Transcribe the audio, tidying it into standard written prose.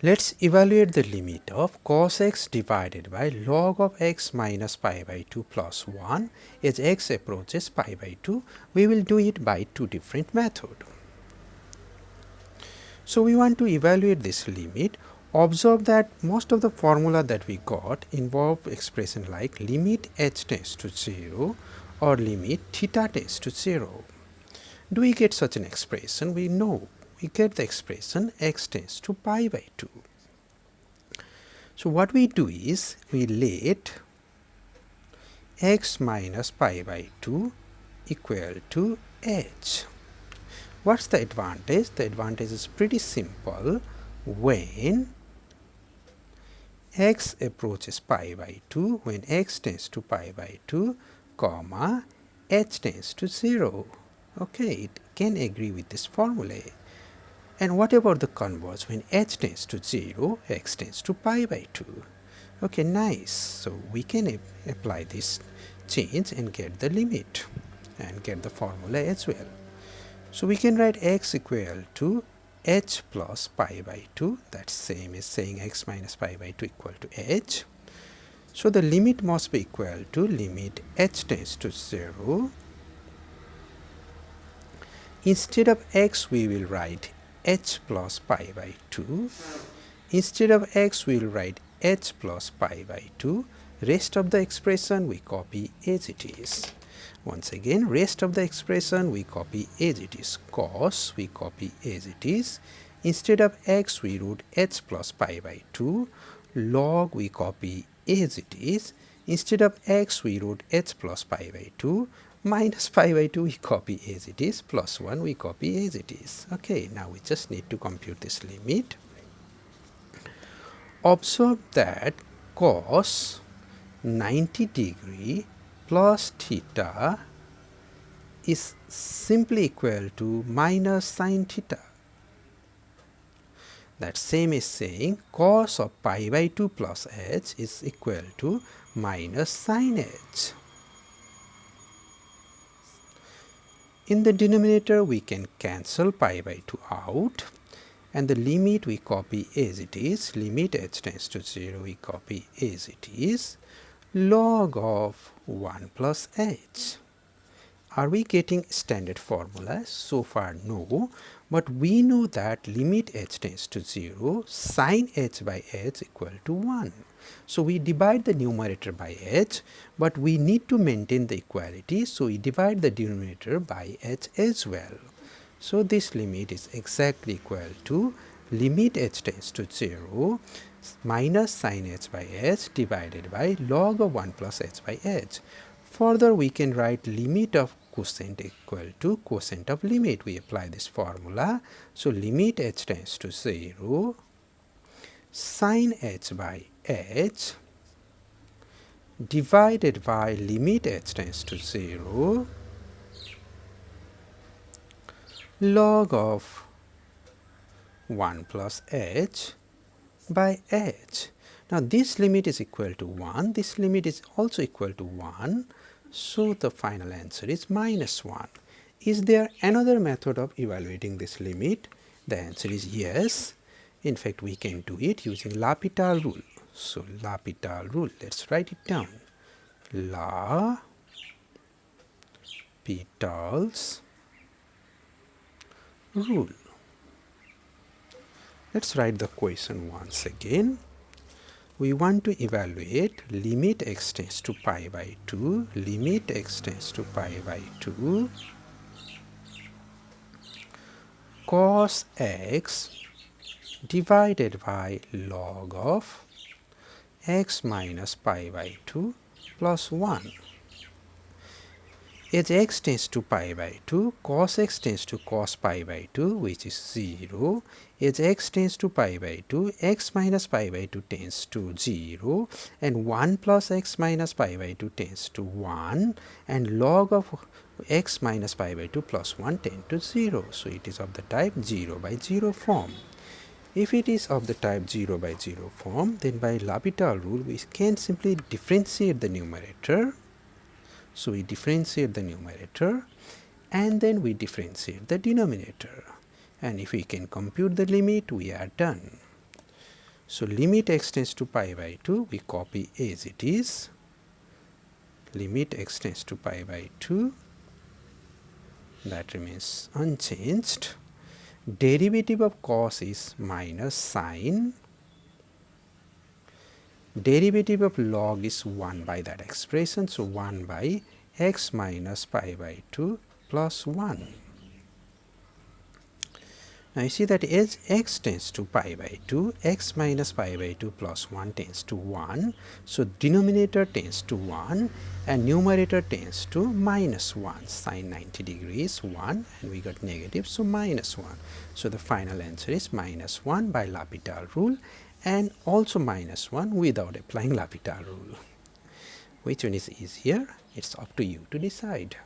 Let's evaluate the limit of cos x divided by log of x minus pi by 2 plus 1 as x approaches pi by 2. We will do it by two different methods. So, we want to evaluate this limit. Observe that most of the formula that we got involve expression like limit h tends to 0 or limit theta tends to 0. Do we get such an expression? We know we get the expression x tends to pi by 2. So, what we do is we let x minus pi by 2 equal to h. What's the advantage? The advantage is pretty simple. When x approaches pi by 2, when x tends to pi by 2, comma, h tends to 0. Okay, it can agree with this formula. And what about the converse? When h tends to 0, x tends to pi by 2. Okay, nice. So, we can apply this change and get the limit and get the formula as well. So, we can write x equal to h plus pi by 2, that's same as saying x minus pi by 2 equal to h. So, the limit must be equal to limit h tends to 0. Instead of x, we will write h plus pi by 2. Instead of x, we will write h plus pi by 2. Rest of the expression we copy as it is. Once again, rest of the expression we copy as it is. Cos we copy as it is. Instead of x, we wrote h plus pi by 2. Log we copy as it is. Instead of x, we wrote h plus pi by 2. Minus pi by 2 we copy as it is. Plus 1 we copy as it is. Okay, now we just need to compute this limit. Observe that cos 90 degree plus theta is simply equal to minus sin theta. That same is saying cos of pi by 2 plus h is equal to minus sin h. In the denominator, we can cancel pi by 2 out, and the limit we copy as it is. Limit h tends to 0 we copy as it is. Log of 1 plus h. Are we getting standard formula? So far no, but we know that limit h tends to 0, sin h by h equal to 1. So, we divide the numerator by h, but we need to maintain the equality. So, we divide the denominator by h as well. So, this limit is exactly equal to limit h tends to 0 minus sin h by h divided by log of 1 plus h by h. Further, we can write limit of quotient equal to quotient of limit. We apply this formula. So, limit h tends to 0 sin h by h divided by limit h tends to 0 log of 1 plus h by h. Now, this limit is equal to 1, this limit is also equal to 1. So, the final answer is minus 1. Is there another method of evaluating this limit? The answer is yes. In fact, we can do it using L'Hopital rule. So, L'Hopital rule, let's write it down. L'Hopital's rule. Let's write the question once again. We want to evaluate limit x tends to pi by 2, limit x tends to pi by 2, cos x divided by log of x minus pi by 2 plus 1. As x tends to pi by 2, cos x tends to cos pi by 2, which is 0. As x tends to pi by 2, x minus pi by 2 tends to 0, and 1 plus x minus pi by 2 tends to 1, and log of x minus pi by 2 plus 1 tend to 0. So, it is of the type 0 by 0 form. If it is of the type 0 by 0 form, then by L'Hopital rule we can simply differentiate the numerator. So, we differentiate the numerator and then we differentiate the denominator, and if we can compute the limit, we are done. So limit x tends to pi by 2, we copy as it is. Limit x tends to pi by 2, that remains unchanged. Derivative of cos is minus sine. Derivative of log is 1 by that expression. So 1 by x minus pi by 2 plus 1. Now you see that as x tends to pi by 2, x minus pi by 2 plus 1 tends to 1. So denominator tends to 1 and numerator tends to minus 1. Sine 90 degrees 1 and we got negative, so minus 1. So the final answer is minus 1 by L'Hopital rule and also minus 1 without applying L'Hopital rule. Which one is easier? It's up to you to decide.